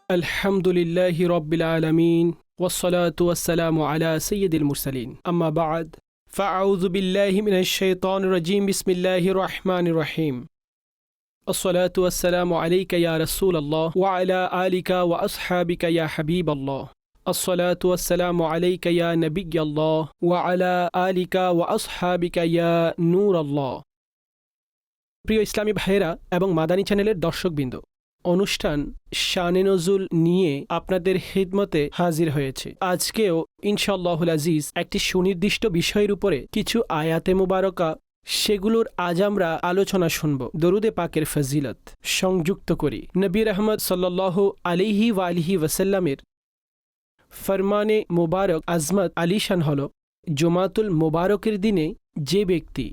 আলহামদুলিল্লাহি রব্বিল আলামিন ওয়াসসালাতু ওয়াসসালামু আলা সাইয়্যিদিল মুরসালিন আম্মা বা'দ ফাআউযু বিল্লাহি মিনাশ শাইতানির রাজীম বিসমিল্লাহির রহমানির রহিম আসসালাতু ওয়াসসালামু আলাইকা ইয়া রাসূলাল্লাহ ওয়া আলা আলিকা ওয়া আসহাবিকা ইয়া হাবিবাল্লাহ আসসালাতু ওয়াসসালামু আলাইকা ইয়া নবিয়্যাল্লাহ ওয়া আলা আলিকা ওয়া আসহাবিকা ইয়া নূরাল্লাহ। প্রিয় ইসলামী ভাইয়েরা এবং মাদানী চ্যানেলের দর্শকবৃন্দ, অনুষ্ঠান শানে নজুল নিয়ে আপনাদের খিদমতে হাজির হয়েছে। আজকেও ইনশাআল্লাহুল আজিজ একটি সুনির্দিষ্ট বিষয়ের উপরে কিছু আয়াতে মুবারকা, সেগুলোর আজ আমরা আলোচনা শুনব। দরুদে পাকের ফজিলত সংযুক্ত করি নবী রহমত সাল্লাল্লাহু আলাইহি ওয়া আলিহি ওয়াসাল্লামের ফরমানে মুবারক আজমত আলিশান হল, জুমাতুল মুবারকের দিনে যে ব্যক্তি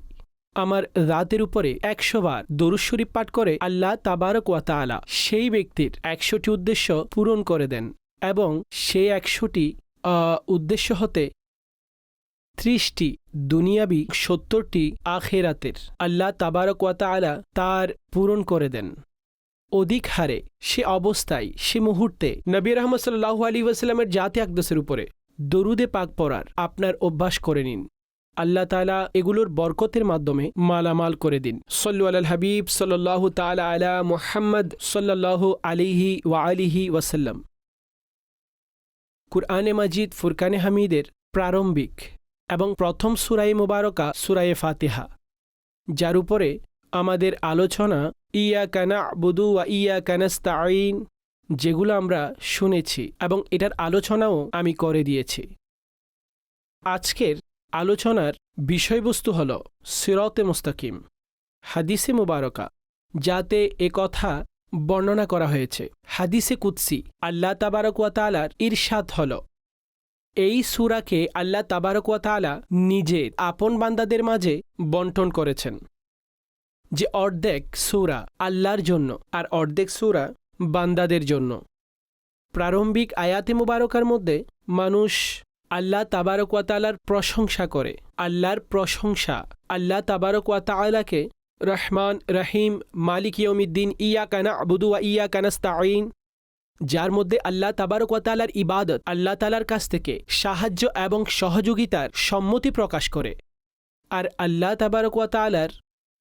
আমার রাতের উপরে 100 বার দরুদ শরীফ পাঠ করে, আল্লাহ তাবারক ওয়া তাআলা সেই ব্যক্তির 100টি উদ্দেশ্য পূরণ করে দেন এবং সেই 100টি উদ্দেশ্য হতে 30টি দুনিয়াবি, 70টি আখেরাতের আল্লাহ তাবারক ওয়া তাআলা তার পূরণ করে দেন। অধিক হারে সে অবস্থায়, সে মুহূর্তে নবী রহমত সাল্লাল্লাহু আলাইহি ওয়াসাল্লামের জাতে আকদাসের উপরে দরুদে পাক পড়ার আপনার অভ্যাস করে নিন। আল্লাহ তাআলা এগুলোর বরকতের মাধ্যমে মালামাল করে দিন। সল্লু আলাল হাবিব সাল্লাল্লাহু তাআলা আলা মুহাম্মদ সাল্লাল্লাহু আলাইহি ওয়া আলিহি ওয়াসাল্লাম। কুরআনে মাজিদ ফুরকানে হামিদের প্রারম্ভিক এবং প্রথম সূরায়ে মুবারকা সূরায়ে ফাতিহা, যার উপরে আমাদের আলোচনা ইয়াকা না'বুদু ওয়া ইয়াকা নাস্তাঈন, যেগুলো আমরা শুনেছি এবং এটার আলোচনাও আমি করে দিয়েছি। আজকের আলোচনার বিষয়বস্তু হল সিরাতে মুস্তাকিম, হাদিসে মুবারকা, যাতে কথা বর্ণনা করা হয়েছে। হাদিসে কুদসি আল্লাহ তাবারক ওয়া তাআলার ইরশাদ হল, এই সূরাকে আল্লাহ তাবারক ওয়া তাআলা নিজের আপন বান্দাদের মাঝে বন্টন করেছেন, যে অর্ধেক সূরা আল্লাহর জন্য আর অর্ধেক সূরা বান্দাদের জন্য। প্রারম্ভিক আয়াতে মুবারকার মধ্যে মানুষ আল্লাহ তাবারক ওয়া তাআলার প্রশংসা করে। আল্লাহর প্রশংসা, আল্লাহ তাবারক ওয়া তাআলাকে রহমান রহিম মালিক ইয়াউমিদ্দিন ইয়াকা না'বুদু ওয়া ইয়াকা নাস্তাঈন, যার মধ্যে আল্লাহ তাবারক ওয়া তাআলার ইবাদত, আল্লাহ তাআলার কাছ থেকে সাহায্য এবং সহযোগিতার সম্মতি প্রকাশ করে। আর আল্লাহ তাবারক ওয়া তাআলার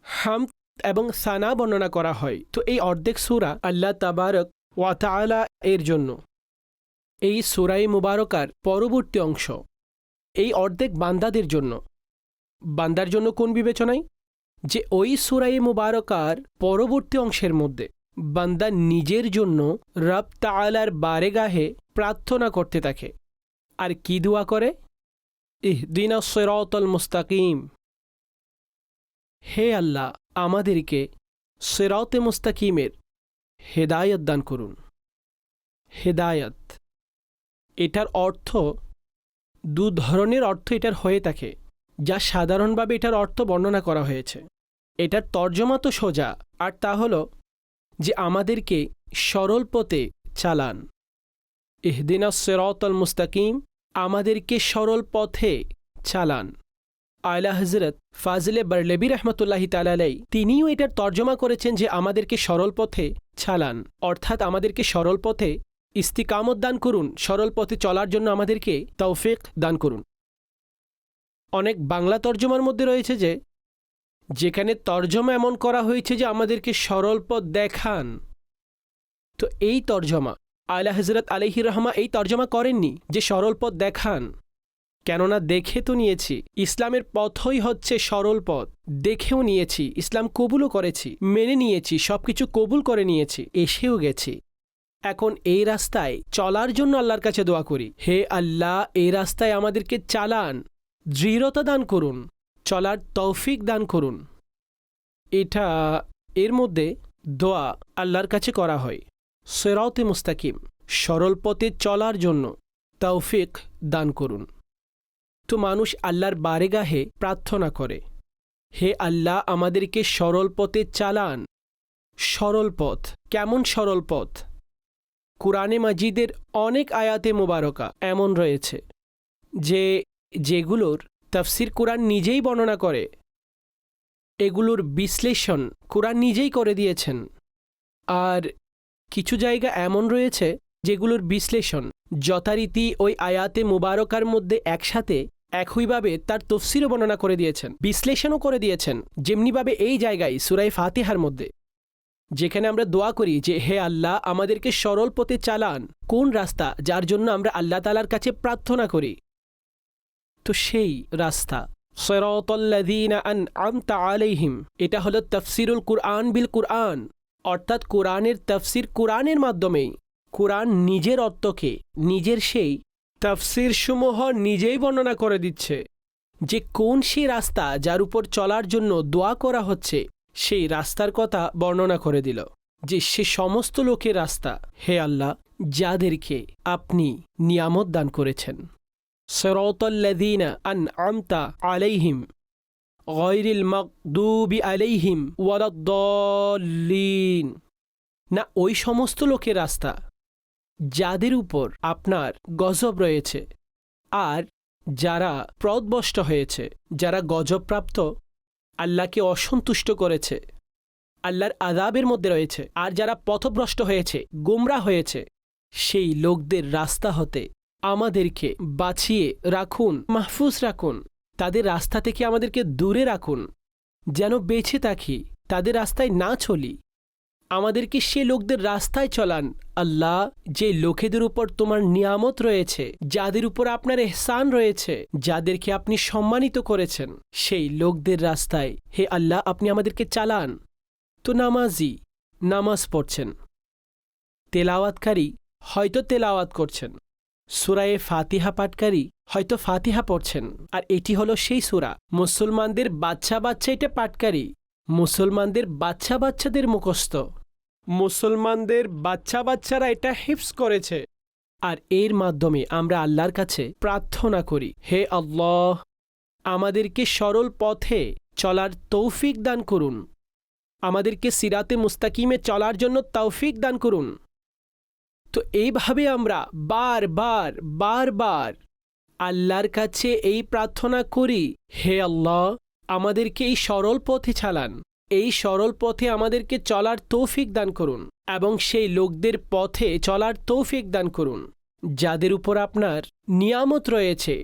হামদ এবং সানা বর্ণনা করা হয়। তো এই অর্ধেক সূরা আল্লাহ তাবারক ওয়া তাআলা এর জন্য। এই সূরায়ে মুবারকার পরবর্তী অংশ এই অর্ধেক বান্দাদের জন্য। বান্দার জন্য কোন বিবেচনায়? যে ওই সূরায়ে মুবারকার পরবর্তী অংশের মধ্যে বান্দা নিজের জন্য রব তাআলার বারেগাহে প্রার্থনা করতে থাকে। আর কি দোয়া করে? ইহদিনাস সিরাতাল মুস্তাকিম, হে আল্লাহ আমাদেরকে সিরাতে মুস্তাকিমের হেদায়েত দান করুন। হেদায়েত, এটার অর্থ দু ধরনের অর্থ এটার হয়ে থাকে, যা সাধারণভাবে এটার অর্থ বর্ণনা করা হয়েছে। এটার তর্জমা তো সোজা, আর তা হল যে আমাদেরকে সরল পথে চালান। ইহদিনাস সিরাতাল মুস্তাকিম, আমাদেরকে সরল পথে চালান। আলা হযরত ফাজলে বারলেবি রহমতুল্লাহি তাআলা আলাইহি তিনিও এটার তর্জমা করেছেন যে আমাদেরকে সরল পথে চালান, অর্থাৎ আমাদেরকে সরল পথে ইস্তিকামত দান করুন, সরল পথে চলার জন্য আমাদেরকে তৌফিক দান করুন। অনেক বাংলা তর্জমার মধ্যে রয়েছে যে যেখানে তর্জমা এমন করা হয়েছে যে আমাদেরকে সরল পথ দেখান। তো এই তর্জমা আলা হযরত আলাইহির রহমা এই তর্জমা করেননি যে সরল পথ দেখান, কেননা দেখে তো নিয়েছি ইসলামের পথই হচ্ছে সরল পথ। দেখেও নিয়েছি, ইসলাম কবুলও করেছি, মেনে নিয়েছি, সবকিছু কবুল করে নিয়েছি, এসেও গেছি। এখন এই রাস্তায় চলার জন্য আল্লাহর কাছে দোয়া করি, হে আল্লাহ এই রাস্তায় আমাদেরকে চালান, দৃঢ়তা দান করুন, চলার তৌফিক দান করুন। এটা এর মধ্যে দোয়া আল্লাহর কাছে করা হয়। সিরাতে মুস্তাকিম, সরল পথে চলার জন্য তৌফিক দান করুন। তো মানুষ আল্লাহর বারেগাহে প্রার্থনা করে, হে আল্লাহ আমাদেরকে সরল পথে চালান। সরল পথ কেমন? সরল পথ কুরআনে মাজিদের অনেক আয়াতে মুবারকা এমন রয়েছে যেগুলোর তাফসির কুরআন নিজেই বর্ণনা করে, এগুলোর বিশ্লেষণ কুরআন নিজেই করে দিয়েছেন। আর কিছু জায়গা এমন রয়েছে যেগুলোর বিশ্লেষণ যথারীতি ওই আয়াতে মুবারকার মধ্যে একসাথে একইভাবে তার তফসিরও বর্ণনা করে দিয়েছেন, বিশ্লেষণও করে দিয়েছেন। যেমনিভাবে এই জায়গায় সূরা ফাতিহার মধ্যে যেখানে আমরা দোয়া করি যে হে আল্লাহ আমাদেরকে সরল পথে চালান, কোন রাস্তা যার জন্য আমরা আল্লাহ তাআলার কাছে প্রার্থনা করি, তো সেই রাস্তা সিরাতাল্লাযীনা আন'আমতা আলাইহিম, এটা হলো তাফসিরুল কুরআন বিল কুরআন, অর্থাৎ কোরআনের তাফসির কোরআনের মাধ্যমেই। কোরআন নিজের অর্থকে নিজের সেই তাফসির সমূহ নিজেই বর্ণনা করে দিচ্ছে যে কোন সেই রাস্তা যার উপর চলার জন্য দোয়া করা হচ্ছে, সেই রাস্তার কথা বর্ণনা করে দিল যে সে সমস্ত লোকের রাস্তা হে আল্লাহ যাদেরকে আপনি নিয়ামত দান করেছেন। সিরাতাল্লাযীনা আন'আমতা আলাইহিম গায়রিল মাগদুবি আলাইহিম ওয়ালাদ-দাল্লিন, না ওই সমস্ত লোকের রাস্তা যাদের উপর আপনার গজব রয়েছে আর যারা পথভ্রষ্ট হয়েছে, যারা গজবপ্রাপ্ত, আল্লাহকে অসন্তুষ্ট করেছে, আল্লাহর আযাবের মধ্যে রয়েছে, আর যারা পথভ্রষ্ট হয়েছে, গোমরাহ হয়েছে, সেই লোকদের রাস্তা হতে আমাদেরকে বাঁচিয়ে রাখুন, মাহফুজ রাখুন, তাদের রাস্তা থেকে আমাদেরকে দূরে রাখুন, যেন বেঁচে থাকি, তাদের রাস্তায় না চলি। আমাদেরকে সে লোকদের রাস্তায় চলান আল্লাহ যে লোকেদের উপর তোমার নিয়ামত রয়েছে, যাদের উপর আপনার এহসান রয়েছে, যাদেরকে আপনি সম্মানিত করেছেন, সেই লোকদের রাস্তায় হে আল্লাহ আপনি আমাদেরকে চালান। তো নামাজি নামাজ পড়ছেন, তেলাওয়াতকারী হয়তো তেলাওয়াত করছেন, সূরায়ে ফাতিহা পাঠকারী হয়তো ফাতিহা পড়ছেন, আর এটি হলো সেই সূরা মুসলমানদের বাচ্চা বাচ্চা এটা পাঠকারী, মুসলমানদের বাচ্চা বাচ্চাদের মুখস্থ, মুসলমানদের বাচ্চা বাচ্চারা এটা হিফজ করেছে। আর এর মাধ্যমে আমরা আল্লাহর কাছে প্রার্থনা করি হে আল্লাহ আমাদেরকে সরল পথে চলার তৌফিক দান করুন, আমাদেরকে সিরাতে মুস্তাকিমে চলার জন্য তৌফিক দান করুন। তো এইভাবে আমরা বারবার বারবার আল্লাহর কাছে এই প্রার্থনা করি হে আল্লাহ আমাদেরকে এই সরল পথে চালান, এই সরল পথে আমাদেরকে চলার তৌফিক দান করুন, এবং সেই লোকদের পথে চলার তৌফিক দান করুন যাদের উপর আপনার নিয়ামত রয়েছে,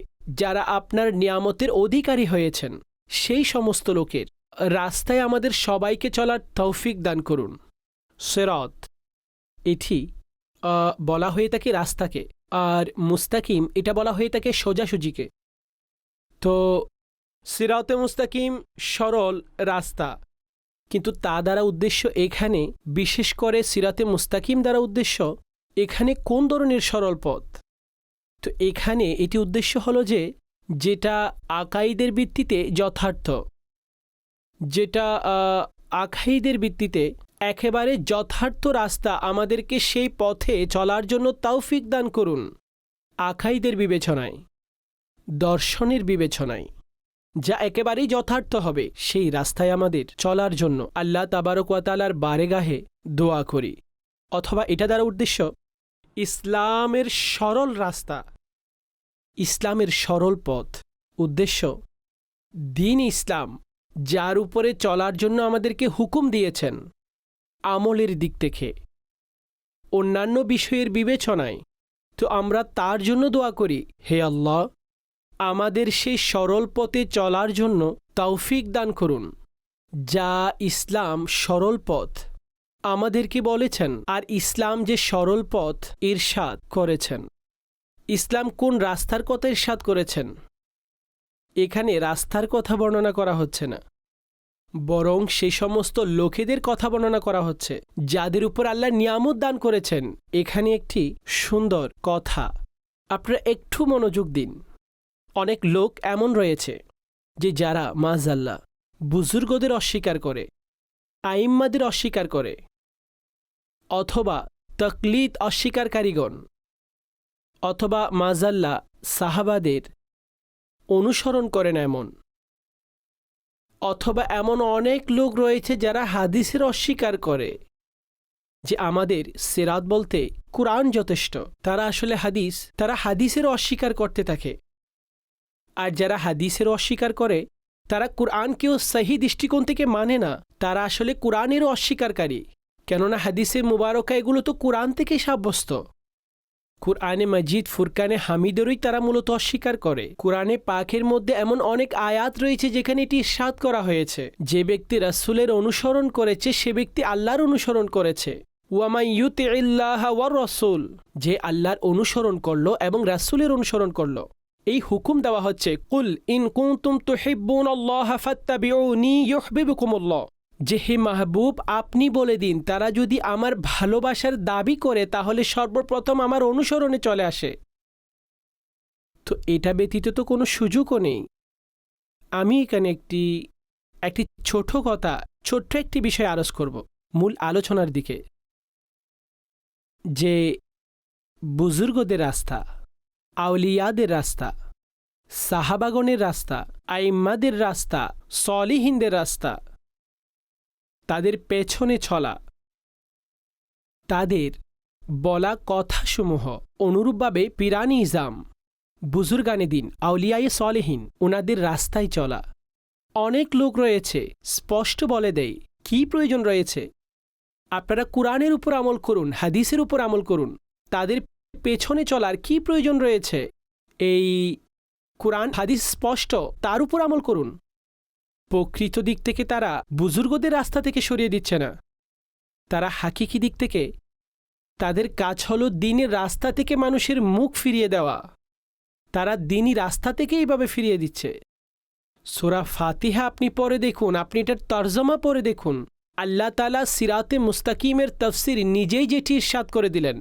যারা আপনার নিয়ামতের অধিকারী হয়েছেন, সেই সমস্ত লোকের রাস্তায় আমাদের সবাইকে চলার তৌফিক দান করুন। সিরাত এটি বলা হয়ে থাকে রাস্তাকে, আর মুস্তাকিম এটা বলা হয়ে থাকে সোজাসুজিকে। তো সিরাতে মুস্তাকিম সরল রাস্তা, কিন্তু তা দ্বারা উদ্দেশ্য এখানে, বিশেষ করে সিরাতে মুস্তাকিম দ্বারা উদ্দেশ্য এখানে কোন ধরনের সরল পথ। তো এখানে এটি উদ্দেশ্য হলো যে যেটা আকাইদের ভিত্তিতে যথার্থ, যেটা আকাইদের ভিত্তিতে একেবারে যথার্থ রাস্তা, আমাদেরকে সেই পথে চলার জন্য তৌফিক দান করুন। আকাইদের বিবেচনায়, দর্শনের বিবেচনায় যা একেবারেই যথার্থ হবে, সেই রাস্তায় আমাদের চলার জন্য আল্লাহ তাবারক ওয়া তাআলার বারেগাহে দোয়া করি। অথবা এটা দ্বারা উদ্দেশ্য ইসলামের সরল রাস্তা, ইসলামের সরল পথ, উদ্দেশ্য দ্বীন ইসলাম যার উপরে চলার জন্য আমাদেরকে হুকুম দিয়েছেন, আমলের দিক থেকে, অন্যান্য বিষয়ের বিবেচনায়, তো আমরা তার জন্য দোয়া করি হে আল্লাহ আমাদের সেই সরল পথে চলার জন্য তৌফিক দান করুন, যা ইসলাম সরল পথ আমাদেরকে বলেছেন। আর ইসলাম যে সরল পথ ইরশাদ করেছেন, ইসলাম কোন রাস্তার কথা ইরশাদ করেছেন, এখানে রাস্তার কথা বর্ণনা করা হচ্ছে না, বরং সেই সমস্ত লোকেদের কথা বর্ণনা করা হচ্ছে যাদের উপর আল্লাহ নিয়ামত দান করেছেন। এখানে একটি সুন্দর কথা, আপনারা একটু মনোযোগ দিন। অনেক লোক এমন রয়েছে যে যারা মাযআল্লাহ বুজুর্গদের অস্বীকার করে, আইম্মাদের অস্বীকার করে, অথবা তাকলিদ অস্বীকারীগণ, অথবা মাযআল্লাহ সাহাবাদের অনুসরণ করে না এমন, অথবা এমন অনেক লোক রয়েছে যারা হাদিসের অস্বীকার করে যে আমাদের সিরাত বলতে কুরআন যথেষ্ট। তারা আসলে তারা হাদিসের অস্বীকার করতে থাকে। আর যারা হাদিসের অস্বীকার করে তারা কুরআনকেও সহি দৃষ্টিকোণ থেকে মানে না, তারা আসলে কুরআনেরও অস্বীকারী। কেননা হাদিসে মুবারকা এগুলো তো কুরআন থেকেই সাব্যস্ত। কুরআনে মাজিদ ফুরকানে হামিদেরই তারা মূলত অস্বীকার করে। কুরআনে পাকের মধ্যে এমন অনেক আয়াত রয়েছে যেখানে এটি ইরশাদ করা হয়েছে, যে ব্যক্তি রাসূলের অনুসরণ করেছে সে ব্যক্তি আল্লাহর অনুসরণ করেছে। ওয়ামাই ইউতিইল্লাহা ওয়ার রাসূল, যে আল্লাহর অনুসরণ করলো এবং রাসূলের অনুসরণ করলো। এই হুকুম দেওয়া হচ্ছে, কুল ইন কুনতুম তুহিব্বুনাল্লাহা ফাত্তাবিউনি ইউহিব্বুকুমুল্লাহ, যে হে মাহবুব আপনি বলে দিন তারা যদি আমার ভালোবাসার দাবি করে তাহলে সর্বপ্রথম আমার অনুসরণে চলে আসে। তো এটা ব্যতীত তো কোনো সুযোগও নেই। আমি এখানে একটি ছোট্ট একটি বিষয় আরজ করব মূল আলোচনার দিকে, যে বুজুর্গদের রাস্তা, আউলিয়াদের রাস্তা, সাহাবাগণের রাস্তা, আইম্মাদের রাস্তা, সলিহিনদের রাস্তা, তাদের পেছনে চলা, তাদের বলা কথাসমূহ অনুরূপভাবে পিরানি ইজাম, বুজুর্গানে দিন, আউলিয়ায়ে সলেহীন, ওনাদের রাস্তায় চলা। অনেক লোক রয়েছে স্পষ্ট বলে দেয় কি প্রয়োজন রয়েছে। আপনারা কুরআনের উপর আমল করুন, হাদিসের উপর আমল করুন, তাদের পেছনে চলার কি প্রয়োজন রয়েছে? এই কুরআন হাদিস স্পষ্ট, তার উপর আমল করুন। প্রকৃত দিক থেকে তারা বুজুর্গদের রাস্তা থেকে সরিয়ে দিচ্ছে না, তারা হাকিকি দিক থেকে তাদের কাজ হলো দ্বীনের রাস্তা থেকে মানুষের মুখ ফিরিয়ে দেওয়া। তারা দ্বীনি রাস্তা থেকে এইভাবে ফিরিয়ে দিচ্ছে। সূরা ফাতিহা আপনি পড়ে দেখুন, আপনি এটার তর্জমা পড়ে দেখুন। আল্লাহ তাআলা সিরাতে মুস্তাকিমের তাফসীর নিজেই যেটি ইরশাদ করে দিলেন,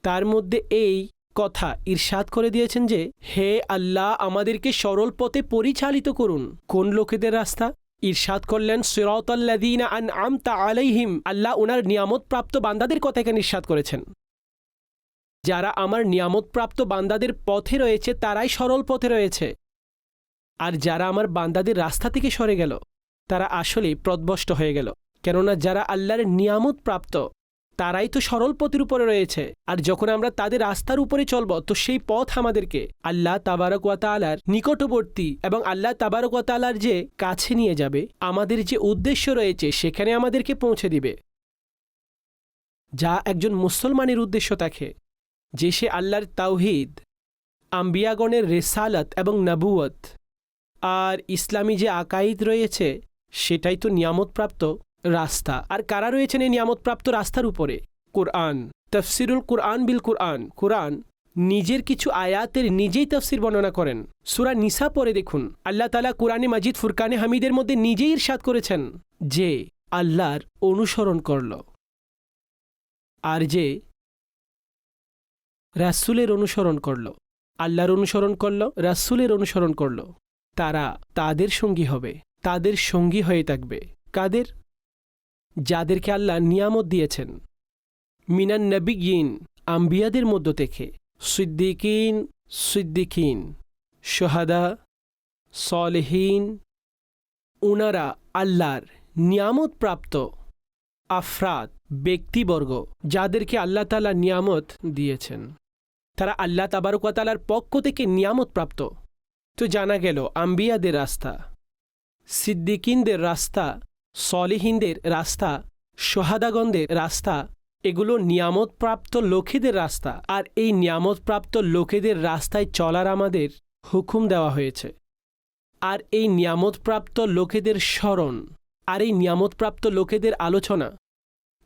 তার মধ্যে এই কথা ইরশাদ করে দিয়েছেন যে, হে আল্লাহ আমাদেরকে সরল পথে পরিচালিত করুন। কোন লোকেদের রাস্তা? ইরশাদ করলেন সিরাতাল্লাযীনা আনআমতা আলাইহিম। আল্লাহ ওনার নিয়ামতপ্রাপ্ত বান্দাদের কথা এখানে ইরশাদ করেছেন। যারা আমার নিয়ামতপ্রাপ্ত বান্দাদের পথে রয়েছে তারাই সরল পথে রয়েছে, আর যারা আমার বান্দাদের রাস্তা থেকে সরে গেল তারা আসলে পথভ্রষ্ট হয়ে গেল। কেননা যারা আল্লাহর নিয়ামত প্রাপ্ত তারাই তো সরল পথের উপরে রয়েছে, আর যখন আমরা তাদের রাস্তার উপরে চলব তো সেই পথ আমাদেরকে আল্লাহ তাবারক ওয়া তাআলার নিকটবর্তী এবং আল্লাহ তাবারক ওয়া তাআলার যে কাছে নিয়ে যাবে। আমাদের যে উদ্দেশ্য রয়েছে সেখানে আমাদেরকে পৌঁছে দিবে, যা একজন মুসলমানের উদ্দেশ্য থাকে, যে সে আল্লাহর তাওহীদ, আম্বিয়াগণের রিসালাত এবং নবুয়ত আর ইসলামী যে আকাইদ রয়েছে সেটাই তো নিয়ামতপ্রাপ্ত রাস্তা। আর কারা রয়েছেন এই নিয়ামতপ্রাপ্ত রাস্তার উপরে? কুরআন, তাফসিরুল কুরআন বিল কুরআন। কুরআন নিজের কিছু আয়াতের নিজেই তাফসির বর্ণনা করেন। সূরা নিসা পড়ে দেখুন, আল্লাহ তাআলা কুরআনে মাজিদ ফুরকানে হামিদের মধ্যে নিজেই ইরশাদ করেছেন যে আল্লাহর অনুসরণ করল, আর যে রাসূলের অনুসরণ করল, আল্লাহর অনুসরণ করল, রাসূলের অনুসরণ করল, তারা তাদের সঙ্গী হবে, তাদের সঙ্গী হয়ে থাকবে। কাদের? যাদেরকে আল্লাহ নিয়ামত দিয়েছেন, মিনান নবিয়্যিন, আম্বিয়াদের মধ্য থেকে, সিদ্দিকিন, শুহাদা, সলেহীন, উনারা আল্লাহর নিয়ামত প্রাপ্ত আফরাদ, ব্যক্তিবর্গ, যাদেরকে আল্লাহ তাআলা নিয়ামত দিয়েছেন, তারা আল্লাহ তাবারক ওয়া তাআলার পক্ষ থেকে নিয়ামত প্রাপ্ত। তো জানা গেল আম্বিয়াদের রাস্তা, সিদ্দিকিনদের রাস্তা, সলিহিনদের রাস্তা, সোহাদাগণদের রাস্তা, এগুলো নিয়ামতপ্রাপ্ত লোকেদের রাস্তা। আর এই নিয়ামতপ্রাপ্ত লোকেদের রাস্তায় চলার আমাদের হুকুম দেওয়া হয়েছে। আর এই নিয়ামতপ্রাপ্ত লোকেদের স্মরণ আর এই নিয়ামতপ্রাপ্ত লোকেদের আলোচনা,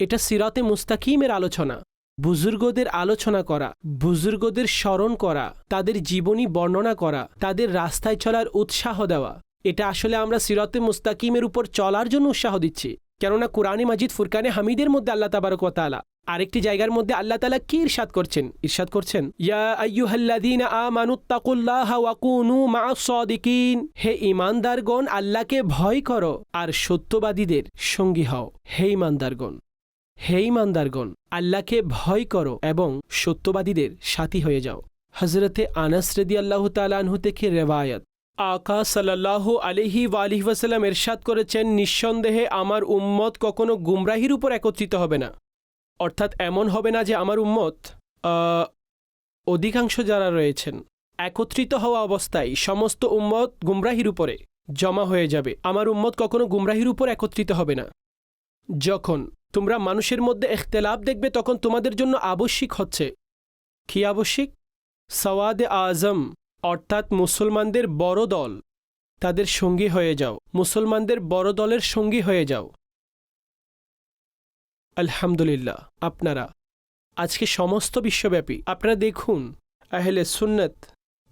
এটা সিরাতে মুস্তাকিমের আলোচনা, বুজুর্গদের আলোচনা করা, বুজুর্গদের স্মরণ করা, তাদের জীবনী বর্ণনা করা, তাদের রাস্তায় চলার উৎসাহ দেওয়া। এটা আসলে আমরা সিরাতে মুস্তাকিমের উপর চলার জন্য উৎসাহ দিচ্ছি। কেননা কুরআনে মাজিদ ফুরকানে হামিদের মধ্যে আল্লাহ তাবারক ওয়া তাআলা আরেকটি জায়গার মধ্যে আল্লাহ তাআলা কি ইরশাদ করছেন? ইরশাদ করছেন, ইয়া আইয়ুহাল্লাযীনা আমানুত্তাকুল্লাহা ওয়া কুনু মা'আস সাদিকিন। হে ঈমানদারগণ, আল্লাহকে ভয় করো আর সত্যবাদীদের সঙ্গী হও। হে ঈমানদারগণ, হে ঈমানদারগণ, আল্লাহকে ভয় করো এবং সত্যবাদীদের সাথী হয়ে যাও। হযরতে আনাস রাদিয়াল্লাহু তাআলা আনহু থেকে রিওয়ায়াত, আকা সাল্লাল্লাহু আলাইহি ওয়াসাল্লাম ইরশাদ করেছেন, নিঃসন্দেহে আমার উম্মত কখনো গুমরাহির উপর একত্রিত হবে না। অর্থাৎ এমন হবে না যে আমার উম্মত অধিকাংশ যারা রয়েছেন একত্রিত হওয়া অবস্থায় সমস্ত উম্মত গুমরাহির উপরে জমা হয়ে যাবে। আমার উম্মত কখনো গুমরাহির উপর একত্রিত হবে না। যখন তোমরা মানুষের মধ্যে ইখতিলাফ দেখবে তখন তোমাদের জন্য আবশ্যিক হচ্ছে কি আবশ্যিক? সওয়াদে আজম অর্থাৎ মুসলমানদের বড় দল, তাদের সঙ্গী হয়ে যাও, মুসলমানদের বড় দলের সঙ্গী হয়ে যাও। আলহামদুলিল্লাহ, আপনারা আজকে সমস্ত বিশ্বব্যাপী আপনারা দেখুন, আহলে সুন্নত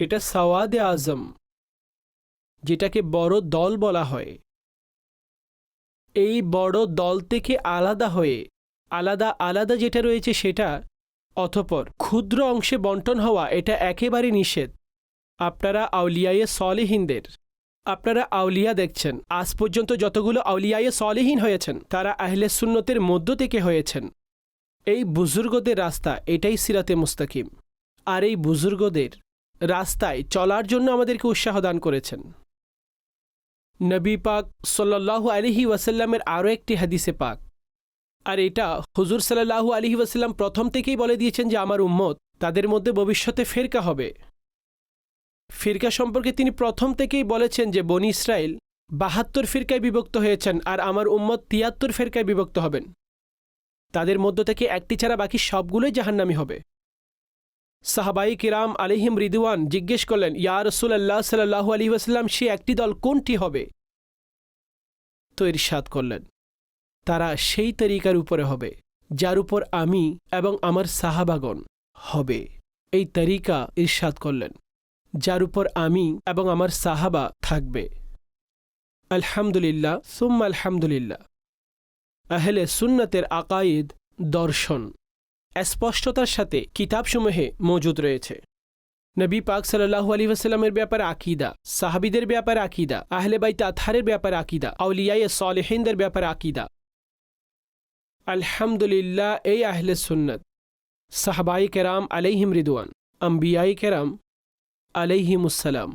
এটা সওয়াদে আজম, যেটাকে বড় দল বলা হয়। এই বড় দল থেকে আলাদা হয়ে আলাদা আলাদা যেটা রয়েছে সেটা, অতঃপর ক্ষুদ্র অংশে বন্টন হওয়া, এটা একেবারে নিষেধ। আপনারা আউলিয়ায়ে সলেহিনদের, আপনারা আউলিয়া দেখছেন, আজ পর্যন্ত যতগুলো আউলিয়ায়ে সলেহিন হয়েছেন তারা আহলে সুন্নতের মধ্য থেকে হয়েছেন। এই বুজুর্গদের রাস্তা, এটাই সিরাতে মুস্তাকিম। আর এই বুজুর্গদের রাস্তায় চলার জন্য আমাদেরকে উৎসাহ দান করেছেন। নবী পাক সাল্লাল্লাহু আলাইহি ওয়াসাল্লামের আরও একটি হাদিসে পাক, আর এটা হুজুর সাল্লাল্লাহু আলাইহি ওয়াসাল্লাম প্রথম থেকেই বলে দিয়েছেন যে আমার উম্মত, তাদের মধ্যে ভবিষ্যতে ফিরকা হবে। ফিরকা সম্পর্কে তিনি প্রথম থেকেই বলেছেন যে বনি ইসরাইল ৭২ ফিরকায় বিভক্ত হয়েছেন, আর আমার উম্মত ৭৩ ফিরকায় বিভক্ত হবেন। তাদের মধ্য থেকে একটি ছাড়া বাকি সবগুলোই জাহান্নামী হবে। সাহাবাই কিরাম আলাইহিম রিদওয়ান জিজ্ঞেস করলেন, ইয়া রাসূলুল্লাহ সাল্লাল্লাহু আলাইহি ওয়াসাল্লাম, সে একটি দল কোনটি হবে? তো ইরশাদ করলেন, তারা সেই তরিকার উপরে হবে যার উপর আমি এবং আমার সাহাবাগণ হবে। এই তরিকা ইরশাদ করলেন, যার উপর আমি এবং আমার সাহাবা থাকবে। আলহামদুলিল্লাহ সুম্মা আলহামদুলিল্লাহ। আহলে সুন্নতের আকায়েদ, দর্শন স্পষ্টতার সাথে কিতাবসমূহে মজুদ রয়েছে। নবী পাক সাল্লাল্লাহু আলাইহি ওয়াসাল্লামের ব্যাপারে আকীদা, সাহাবীদের ব্যাপারে আকীদা, আহলে বাইত আতহারের ব্যাপারে আকীদা, আউলিয়ায়ে সলেহিনদের ব্যাপারে আকীদা। আলহামদুলিল্লাহ, এই আহলে সুন্নত, সাহাবায়ে কেরাম আলাইহিম রিদওয়ান, আম্বিয়ায়ে কেরাম আলাইহিমুসসালাম,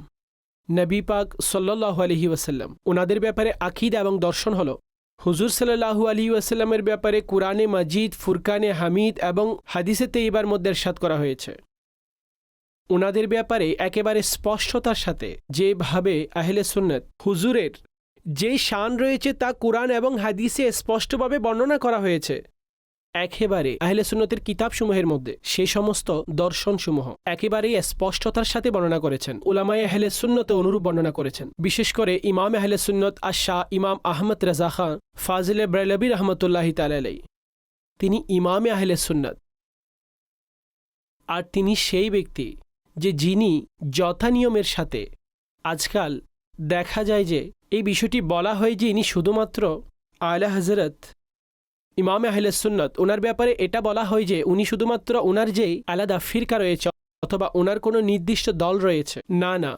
নবী পাক সাল্লাল্লাহু আলাইহি ওয়াসাল্লাম, ওনাদের ব্যাপারে আকীদা এবং দর্শন হল হুজুর সাল্লাল্লাহু আলাইহি ওয়াসাল্লামের ব্যাপারে কুরআনে মাজিদ, ফুরকানে হামিদ এবং হাদিসে তাইয়্যিবার মধ্যে ইরশাদ করা হয়েছে। ওনাদের ব্যাপারে একেবারে স্পষ্টতার সাথে যেভাবে আহলে সুন্নত হুজুরের যে শান রয়েছে তা কুরআন এবং হাদিসে স্পষ্টভাবে বর্ণনা করা হয়েছে, একেবারে আহলে সুন্নতের কিতাবসমূহের মধ্যে সেই সমস্ত দর্শনসমূহ একেবারেই স্পষ্টতার সাথে বর্ণনা করেছেন। উলামায়ে আহলে সুন্নতে অনুরূপ বর্ণনা করেছেন। বিশেষ করে ইমাম আহলে সুন্নত আশ-শাহ ইমাম আহমদ রাজা খান ফাজিলে ব্রেলভী রহমতুল্লাহি তাআলা আলাইহি, তিনি ইমামে আহলে সুন্নত। আর তিনি সেই ব্যক্তি যে যিনি যথানিয়মের সাথে, আজকাল দেখা যায় যে এই বিষয়টি বলা হয় যে ইনি শুধুমাত্র আলা হযরত ইমামে আহলে সুন্নত, ওনার ব্যাপারে এটা বলা হয় যে উনি শুধুমাত্র ওনার যেই আলাদা ফিরকা রয়েছে অথবা ওনার কোনো নির্দিষ্ট দল রয়েছে, না না,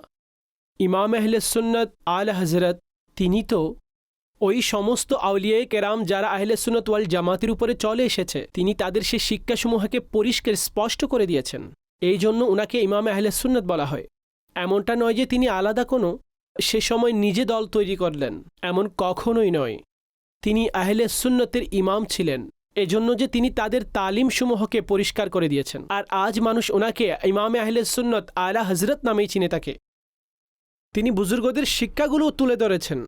ইমাম আহলে সুন্নত আলা হযরত তিনি তো ওই সমস্ত আউলিয়ায়ে কেরাম যারা আহলে সুন্নত ওয়াল জামাতের উপরে চলে এসেছে, তিনি তাদের সেই শিক্ষাসমূহকে পরিষ্কার স্পষ্ট করে দিয়েছেন। এই জন্য ওনাকে ইমামে আহলে সুন্নত বলা হয়। এমনটা নয় যে তিনি আলাদা কোনো সে সময় নিজে দল তৈরি করলেন, এমন কখনোই নয়। তিনি আহলে সুন্নতের ইমাম ছিলেন, এজন্য যে তিনি তাদের তালিমসমূহকে পরিষ্কার করে দিয়েছেন। আর আজ মানুষ ওনাকে ইমামে আহলে সুন্নত আলা হযরত নামেই চিনে থাকে। তিনি বুজুর্গদের শিক্ষাগুলো তুলে ধরেছেন।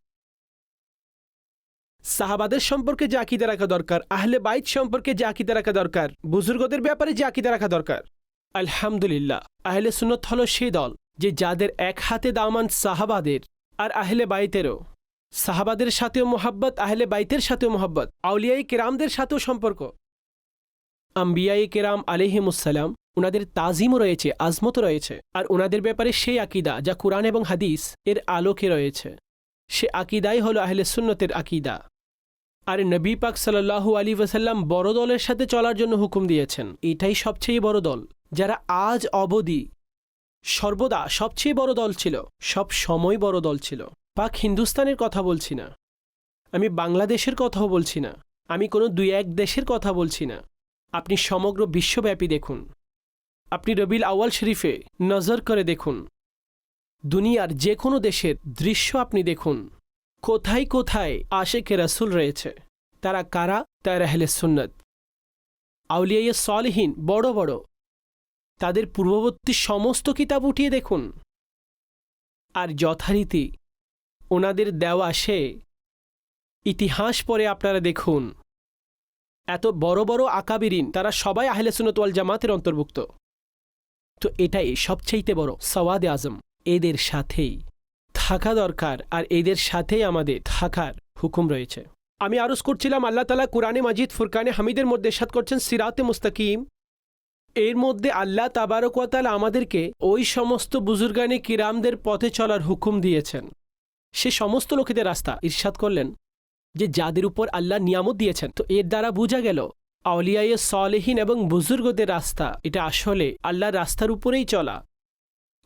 সাহাবাদের সম্পর্কে যে আকীদা রাখা দরকার, আহলে বাইত সম্পর্কে যে আকীদা রাখা দরকার, বুজুর্গদের ব্যাপারে যে আকীদা রাখা দরকার। আলহামদুলিল্লাহ, আহলে সুন্নত হলো সেই দল যে যাদের এক হাতে দামান সাহাবাদের আর আহলে বাইতেরও, সাহাবাদের সাথেও মোহাব্বত, আহলে বাইতের সাথেও মোহাব্বত, আউলিয়ায়ে কেরামদের সাথেও সম্পর্ক। আম্বিয়ায়ে কেরাম আলাইহিমুসসালাম, ওনাদের তাজিমও রয়েছে, আজমতও রয়েছে। আর ওনাদের ব্যাপারে সেই আকীদা যা কুরআন এবং হাদিস এর আলোকে রয়েছে, সে আকীদাই হলো আহলে সুন্নতের আকীদা। আর নবী পাক সাল্লাল্লাহু আলাইহি ওয়াসাল্লাম বড় দলের সাথে চলার জন্য হুকুম দিয়েছেন। এটাই সবচেয়ে বড় দল, যারা আজ অবধি সর্বদা সবচেয়ে বড় দল ছিল, সব সময় বড় দল ছিল। পাক হিন্দুস্তানের কথা বলছি না, আমি বাংলাদেশের কথাও বলছি না, আমি কোনো ২-১ দেশের কথা বলছি না। আপনি সমগ্র বিশ্বব্যাপী দেখুন, আপনি রবিউল আউয়াল শরীফে নজর করে দেখুন, দুনিয়ার যে কোনো দেশের দৃশ্য আপনি দেখুন, কোথায় কোথায় আশেকে রাসূল রয়েছে। তারা কারা? তারা আহলে সুন্নত। আউলিয়ায়ে সলেহিন বড় বড়, তাদের পূর্ববর্তী সমস্ত কিতাব উঠিয়ে দেখুন, আর যথারীতি ওনাদের দেওয়া সে ইতিহাস পড়ে আপনারা দেখুন, এত বড় বড় আকাবিরিন তারা সবাই আহলে সুন্নাত ওয়াল জামাতের অন্তর্ভুক্ত। তো এটাই সবচাইতে বড় সওয়াদে আজম। এদের সাথেই থাকা দরকার, আর এদের সাথেই আমাদের থাকার হুকুম রয়েছে। আমি আরজ করছিলাম আল্লাহ তাআলা কুরআনে মাজিদ ফুরকানে হামিদের মধ্যে ইরশাদ করছেন সিরাতে মুস্তাকিম। এর মধ্যে আল্লাহ তাবারক ওয়া তাআলা আমাদেরকে ওই সমস্ত বুজুর্গানে কিরামদের পথে চলার হুকুম দিয়েছেন, সে সমস্ত লোকেদের রাস্তা ইরশাদ করলেন যে যাদের উপর আল্লাহ নিয়ামত দিয়েছেন। তো এর দ্বারা বোঝা গেল আউলিয়ায়ে সালেহিন এবং বুজুর্গদের রাস্তা এটা আসলে আল্লাহর রাস্তার উপরেই চলা,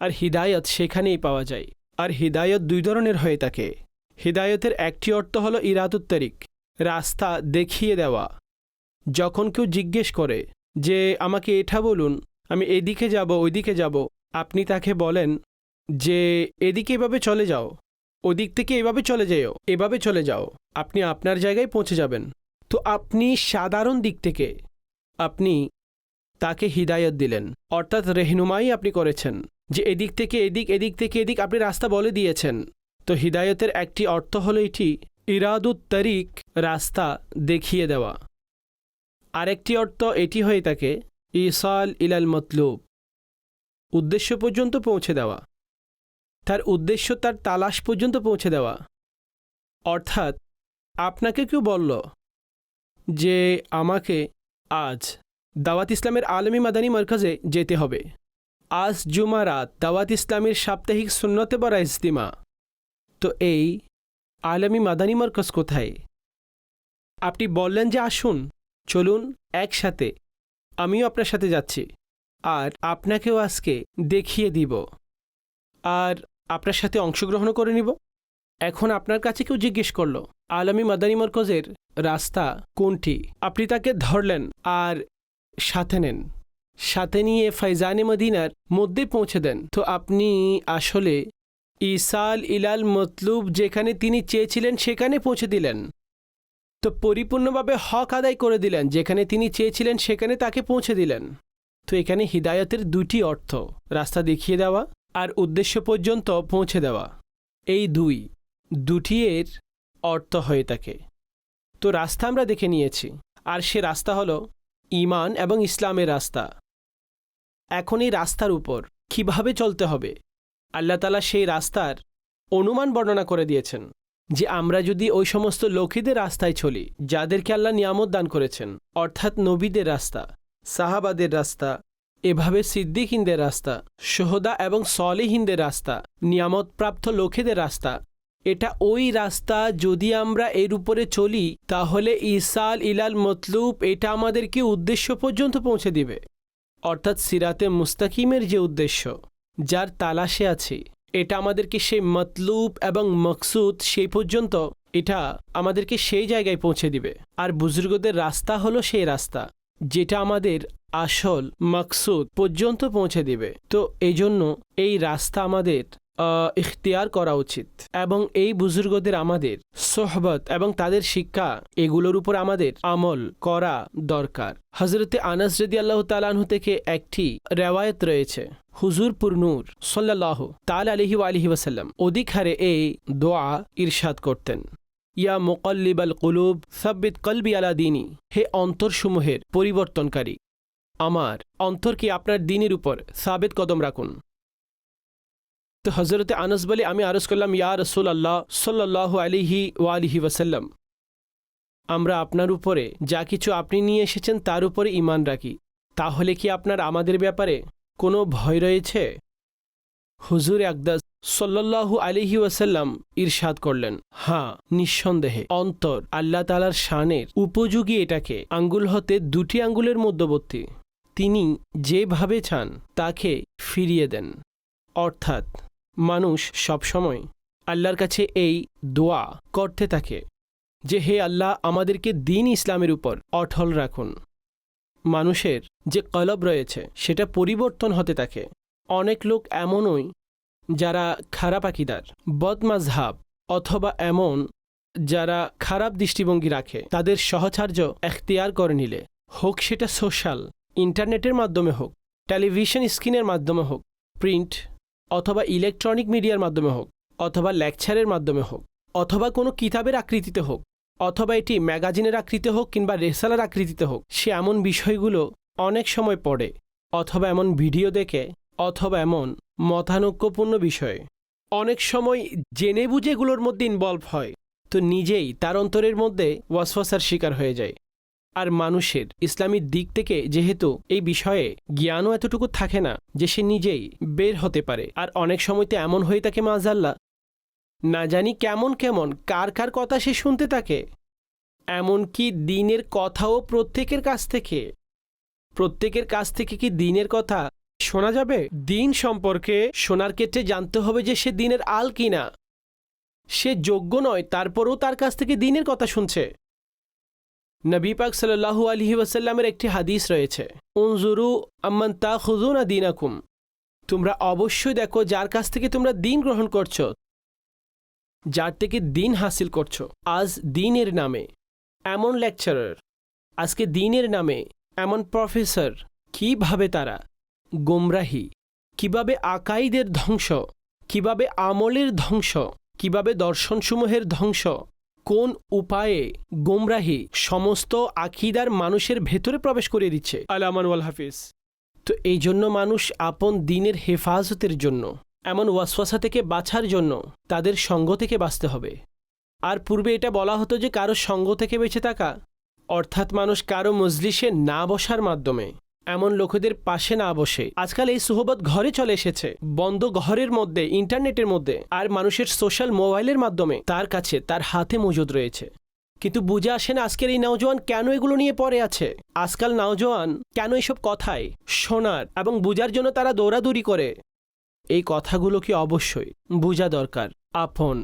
আর হিদায়ত সেখানেই পাওয়া যায়। আর হিদায়ত দুই ধরনের হয়ে থাকে। হিদায়তের একটি অর্থ হলো ইরাদুত তরিক, রাস্তা দেখিয়ে দেওয়া। যখন কেউ জিজ্ঞেস করে যে আমাকে এটা বলুন, আমি এদিকে যাব ওইদিকে যাব, আপনি তাকে বলেন যে এদিকে এভাবে চলে যাও, ওদিক থেকে এভাবে চলে যেও, এভাবে চলে যাও, আপনি আপনার জায়গায় পৌঁছে যাবেন। তো আপনি সাধারণ দিক থেকে আপনি তাকে হিদায়ত দিলেন, অর্থাৎ রেহনুমাই আপনি করেছেন যে এদিক থেকে এদিক, এদিক থেকে এদিক, আপনি রাস্তা বলে দিয়েছেন। তো হিদায়তের একটি অর্থ হলো এটি ইরাদুত তরিক, রাস্তা দেখিয়ে দেওয়া। আরেকটি অর্থ এটি হয়ে থাকে ইসাল ইলাল মতলুব, উদ্দেশ্য পর্যন্ত পৌঁছে দেওয়া, তার উদ্দেশ্য তার তালাশ পর্যন্ত পৌঁছে দেওয়া। অর্থাৎ আপনাকে কেউ বলল যে আমাকে আজ দাওয়াত ইসলামের আলমী মাদানী মার্কাজে যেতে হবে, আজ জুমারাত দাওয়াত ইসলামের সাপ্তাহিক সুন্নতে বরা ইজতিমা। তো এই আলমী মাদানী মার্কাজ কোথায়? আপনি বললেন যে আসুন, চলুন একসাথে, আমিও আপনার সাথে যাচ্ছি, আর আপনাকেও আজকে দেখিয়ে দিব, আর আপনার সাথে অংশগ্রহণ করে নিব। এখন আপনার কাছে কেউ জিজ্ঞেস করলো আলমী মাদানী মার্কাজের রাস্তা কোনটি, আপনি তাকে ধরলেন আর সাথে নেন, সাথে নিয়ে ফাইজানে মদিনার মধ্যে পৌঁছে দেন। তো আপনি আসলে ইসাল ইলাল মতলুব, যেখানে তিনি চেয়েছিলেন সেখানে পৌঁছে দিলেন। তো পরিপূর্ণভাবে হক আদায় করে দিলেন, যেখানে তিনি চেয়েছিলেন সেখানে তাকে পৌঁছে দিলেন। তো এখানে হিদায়তের দুটি অর্থ, রাস্তা দেখিয়ে দেওয়া আর উদ্দেশ্য পর্যন্ত পৌঁছে দেওয়া, এই দুটি এর অর্থ হয়ে থাকে। তো রাস্তা আমরা দেখে নিয়েছি, আর সে রাস্তা হলো ঈমান এবং ইসলামের রাস্তা। এখন এই রাস্তার উপর কিভাবে চলতে হবে আল্লাহ তাআলা সেই রাস্তার অনুমান বর্ণনা করে দিয়েছেন, যে আমরা যদি ওই সমস্ত লোকেদের রাস্তায় চলি যাদেরকে আল্লাহ নিয়ামত দান করেছেন, অর্থাৎ নবীদের রাস্তা, সাহাবাদের রাস্তা, এভাবে সিদ্দিকিনদের রাস্তা, শুহাদা এবং সালেহিনদের রাস্তা, নিয়ামতপ্রাপ্ত লোকেদের রাস্তা, এটা ওই রাস্তা যদি আমরা এর উপরে চলি তাহলে ইসাল ইলাল মতলুব এটা আমাদেরকে উদ্দেশ্য পর্যন্ত পৌঁছে দিবে। অর্থাৎ সিরাতে মুস্তাকিমের যে উদ্দেশ্য, যার তালাশে আছে, এটা আমাদেরকে সেই মতলুব এবং মকসুদ সেই পর্যন্ত, এটা আমাদেরকে সেই জায়গায় পৌঁছে দিবে। আর বুজুর্গদের রাস্তা হলো সেই রাস্তা যেটা আমাদের আসল মকসুদ পর্যন্ত পৌঁছে দিবে। তো এই জন্য এই রাস্তা আমাদের ইখতিয়ার করা উচিত, এবং এই বুজুর্গদের আমাদের সোহবত এবং তাদের শিক্ষা, এগুলোর উপর আমাদের আমল করা দরকার। হযরতে আনাস রাদিয়াল্লাহু তাআলা আনহু থেকে একটি রেওয়ায়েত রয়েছে, হুজুর পুরনূর সাল্লাল্লাহু তাআলা আলাইহি ওয়া আলিহি ওয়াসাল্লাম অধিক হারে এই দোয়া ইরশাদ করতেন, ইয়া মুকাল্লিবাল কুলুব সাব্বিত কলবি আলা দীনি, হে অন্তরসমূহের পরিবর্তনকারী, আমার অন্তরকে আপনার দ্বীনের উপর সাবিত কদম রাখুন। তো হযরতে আনাস বলে, আমি আরজ করলাম, ইয়া রাসূলুল্লাহ সাল্লাল্লাহু আলাইহি ওয়া আলিহি ওয়াসাল্লাম, আমরা আপনার উপরে যা কিছু আপনি নিয়ে এসেছেন তার উপরে ঈমান রাখি, তাহলে কি আপনার আমাদের ব্যাপারে কোনো ভয় রয়েছে? হুজুর আকদাস সাল্লাল্লাহু আলাইহি ওয়াসাল্লাম ইরশাদ করলেন, হ্যাঁ, নিঃসন্দেহে অন্তর আল্লাহ তাআলার শানের উপযোগী, এটাকে আঙ্গুল হতে দুটি আঙ্গুলের মধ্যবর্তী, তিনি যেভাবে চান তাকে ফিরিয়ে দেন। অর্থাৎ মানুষ সবসময় আল্লাহর কাছে এই দোয়া করতে থাকে যে হে আল্লাহ, আমাদেরকে দ্বীন ইসলামের উপর অটল রাখুন। মানুষের যে কলব রয়েছে সেটা পরিবর্তন হতে থাকে। অনেক লোক এমনই যারা খারাপ আকীদার, বদমাযহাব, অথবা এমন যারা খারাপ দৃষ্টিভঙ্গি রাখে, তাদের সহচর্য এখতিয়ার করে নিলে, হোক সেটা সোশ্যাল ইন্টারনেটের মাধ্যমে হোক, টেলিভিশন স্ক্রিনের মাধ্যমে হোক, প্রিন্ট অথবা ইলেকট্রনিক মিডিয়ার মাধ্যমে হোক, অথবা লেকচারের মাধ্যমে হোক, অথবা কোনো কিতাবের আকৃতিতে হোক, অথবা এটি ম্যাগাজিনের আকৃতিতে হোক কিংবা রেসালার আকৃতিতে হোক, সে এমন বিষয়গুলো অনেক সময় পড়ে অথবা এমন ভিডিও দেখে, অথবা এমন মতানৈক্যপূর্ণ বিষয়ে অনেক সময় জেনে বুঝে এগুলোর মধ্যে ইনভলভ হয়, তো নিজেই তার অন্তরের মধ্যে ওয়াসওয়াসার শিকার হয়ে যায়। আর মানুষের ইসলামী দিক থেকে যেহেতু এই বিষয়ে জ্ঞানও এতটুকু থাকে না যে সে নিজেই বের হতে পারে, আর অনেক সময় তো এমন হয়ে থাকে মাজাল্লাহ, না জানি কেমন কেমন কার কার কথা সে শুনতে থাকে। এমনকি দিনের কথাও প্রত্যেকের কাছ থেকে কি দিনের কথা শোনা যাবে? দিন সম্পর্কে শোনার ক্ষেত্রে জানতে হবে যে সে দিনের আল কিনা, সে যোগ্য নয়, তারপরেও তার কাছ থেকে দিনের কথা শুনছে। নবী পাক সাল্লাল্লাহু আলাইহি ওয়াসাল্লামের একটি হাদিস রয়েছে, উনজুরু আম্মান তাখুযুনা দীনাকুম, তোমরা অবশ্যই দেখো যার কাছ থেকে তোমরা দিন গ্রহণ করছো, যার থেকে দিন হাসিল করছো। আজ দিনের নামে এমন লেকচারার, আজকে দিনের নামে এমন প্রফেসর, কিভাবে তারা গোমরাহি, কিভাবে আকাইদের ধ্বংস, কিভাবে আমলের ধ্বংস, কিভাবে দর্শনসমূহের ধ্বংস, কোন উপায়ে গোমরাহি সমস্ত আকিদার মানুষের ভেতরে প্রবেশ করিয়ে দিচ্ছে। আলামান ওয়াল হাফিজ। তো এই জন্য মানুষ আপন দিনের হেফাজতের জন্য, এমন ওয়াসওয়াসা থেকে বাঁচার জন্য তাদের সঙ্গ থেকে বাঁচতে হবে। আর পূর্বে এটা বলা হতো যে কারো সঙ্গ থেকে বেঁচে থাকা, অর্থাৎ মানুষ কারো মজলিসে না বসার মাধ্যমে, এমন লোকেদের পাশে না বসে। আজকাল এই সুহবত ঘরে চলে এসেছে, বন্ধ ঘরের মধ্যে, ইন্টারনেটের মধ্যে, আর মানুষের সোশ্যাল মোবাইলের মাধ্যমে তার কাছে, তার হাতে মজুদ রয়েছে। কিন্তু বুঝে আসে না আজকের এই নওজোয়ান কেন এগুলো নিয়ে পড়ে আছে। আজকাল নওজোয়ান কেন এসব কথায় শোনার এবং বুঝার জন্য তারা দৌড়াদৌড়ি করে। এই কথাগুলো কি অবশ্যই বোঝা দরকার। আপন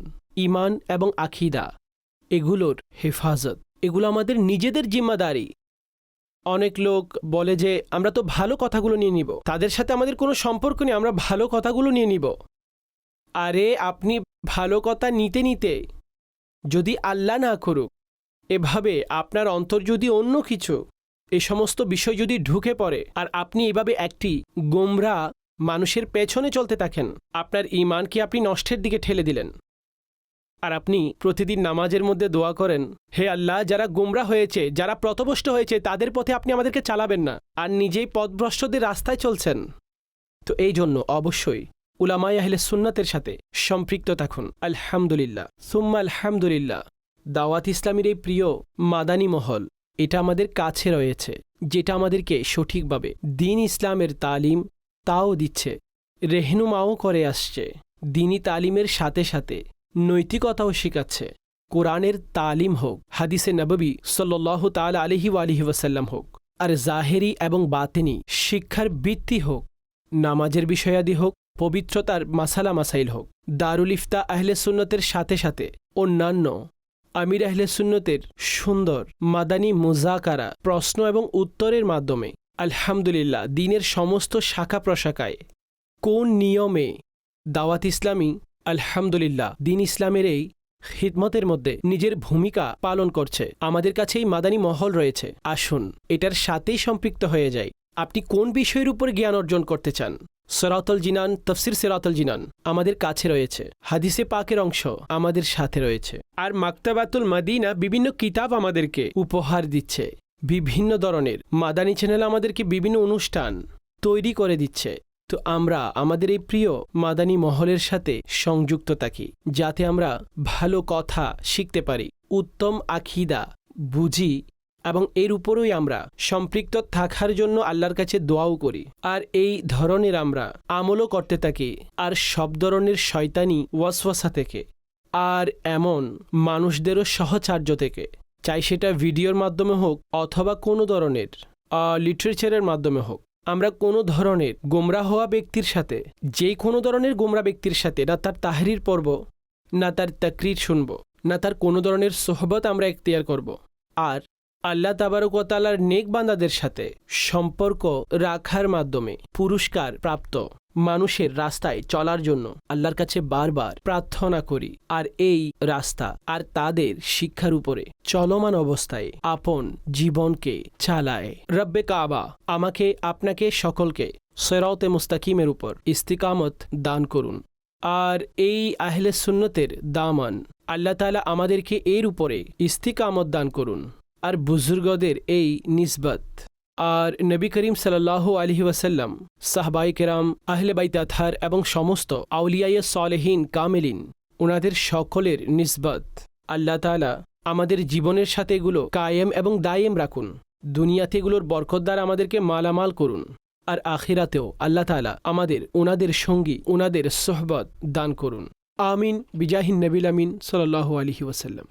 ইমান এবং আকিদা, এগুলোর হেফাজত, এগুলো আমাদের নিজেদের জিম্মাদারি। অনেক লোক বলে যে আমরা তো ভালো কথাগুলো নিয়ে নিব, তাদের সাথে আমাদের কোনো সম্পর্ক নেই, আমরা ভালো কথাগুলো নিয়ে নিব। আরে আপনি ভালো কথা নিতে নিতে যদি আল্লাহ না করুক, এভাবে আপনার অন্তর যদি অন্য কিছু, এ সমস্ত বিষয় যদি ঢুকে পড়ে, আর আপনি এভাবে একটি গোমরা মানুষের পেছনে চলতে থাকেন, আপনার ঈমানকে আপনি নষ্টের দিকে ঠেলে দিলেন। আর আপনি প্রতিদিন নামাজের মধ্যে দোয়া করেন, হে আল্লাহ, যারা গোমরা হয়েছে, যারা পথভ্রষ্ট হয়েছে, তাদের পথে আপনি আমাদেরকে চালাবেন না, আর নিজেই পথভ্রষ্টদের রাস্তায় চলছেন। তো এই জন্য অবশ্যই উলামায়ে আহলে সুন্নাতের সাথে সম্পৃক্ত থাকুন। আলহামদুলিল্লাহ সুম্মা আলহামদুলিল্লাহ। দাওয়াত ইসলামীর এই প্রিয় মাদানী মহল, এটা আমাদের কাছে রয়েছে, যেটা আমাদেরকে সঠিকভাবে দিন ইসলামের তালিম তাও দিচ্ছে, রেহনুমাও করে আসছে। দিনী তালিমের সাথে সাথে নৈতিকতাও শেখাচ্ছে। কোরআনের তালিম হোক, হাদিসে নববী সাল্লাল্লাহু তাআলা আলাইহি ওয়াসাল্লাম হোক, আর জাহেরি এবং বাতিনি শিক্ষার ভিত্তি হোক, নামাজের বিষয়াদি হোক, পবিত্রতার মাসালা মাসাইল হোক। দারুল ইফতা আহলে সুন্নতের সাথে সাথে অন্যান্য আমির আহলে সুন্নতের সুন্দর মাদানী মুজাকারা, প্রশ্ন এবং উত্তরের মাধ্যমে আলহামদুলিল্লাহ দিনের সমস্ত শাখা প্রশাখায় কোন নিয়মে দাওয়াত ইসলামী আলহামদুলিল্লাহ দিন ইসলামের এই খিদমতের মধ্যে নিজের ভূমিকা পালন করছে। আমাদের কাছে এই মাদানী মহল রয়েছে, আসুন এটার সাথেই সম্পৃক্ত হয়ে যাই। আপনি কোন বিষয়ের উপর জ্ঞান অর্জন করতে চান? সিরাতুল জিনান, তাফসির সিরাতুল জিনান আমাদের কাছে রয়েছে, হাদিসে পাকের অংশ আমাদের সাথে রয়েছে, আর মাকতাবাতুল মদিনা বিভিন্ন কিতাব আমাদেরকে উপহার দিচ্ছে। বিভিন্ন ধরনের মাদানী চ্যানেল আমাদেরকে বিভিন্ন অনুষ্ঠান তৈরি করে দিচ্ছে। তো আমরা আমাদের এই প্রিয় মাদানী মহলের সাথে সংযুক্ত থাকি, যাতে আমরা ভালো কথা শিখতে পারি, উত্তম আকিদা বুঝি, এবং এর উপরই আমরা সম্পৃক্ত থাকার জন্য আল্লাহর কাছে দোয়াও করি। আর এই ধরনের আমরা আমলও করতে থাকি, আর সব ধরনের শয়তানি ওয়াসওয়াসা থেকে, আর এমন মানুষদেরও সহচার্য থেকে, চাই সেটা ভিডিওর মাধ্যমে হোক অথবা কোনো ধরনের লিটারেচারের মাধ্যমে হোক, আমরা কোনো ধরনের গোমরা হওয়া ব্যক্তির সাথে, যে কোনো ধরনের গোমরা ব্যক্তির সাথে না তার তাহরির পড়ব, না তার তাকরির শুনব, না তার কোনো ধরনের সোহবত আমরা এখতিয়ার করব। আর আল্লাহ তাবারক ওয়া তাআলার নেক বান্দাদের সাথে সম্পর্ক রাখার মাধ্যমে পুরস্কার প্রাপ্ত মানুষের রাস্তায় চলার জন্য আল্লাহর কাছে বারবার প্রার্থনা করি। আর এই রাস্তা আর তাদের শিক্ষার উপরে চলমান অবস্থায় আপন জীবনকে চালায়। রব্বে কাবা আমাকে, আপনাকে, সকলকে সিরাতে মুস্তাকিমের উপর ইস্তিকামত দান করুন। আর এই আহলে সুন্নতের দামান আল্লাহ তাআলা আমাদেরকে এর উপরে ইস্তিকামত দান করুন। আর বুজুর্গদের এই নিসবত আর নবী করিম সাল্লাল্লাহু আলাইহি ওয়াসাল্লাম, সাহবাই কেরাম, আহলে বাইত আতহার এবং সমস্ত আউলিয়ায়ে সালেহিন কামেলিন ওনাদের সকলের নিসবত আল্লাহ তাআলা আমাদের জীবনের সাথে এগুলো কায়েম এবং দায়েম রাখুন। দুনিয়াতে এগুলোর বরকত দ্বারা আমাদেরকে মালামাল করুন, আর আখিরাতেও আল্লাহ তাআলা আমাদের ওনাদের সঙ্গী, ওনাদের সোহবত দান করুন। আমিন বিজাহিন নবিল আমিন সাল্লাল্লাহু আলাইহি ওয়াসাল্লাম।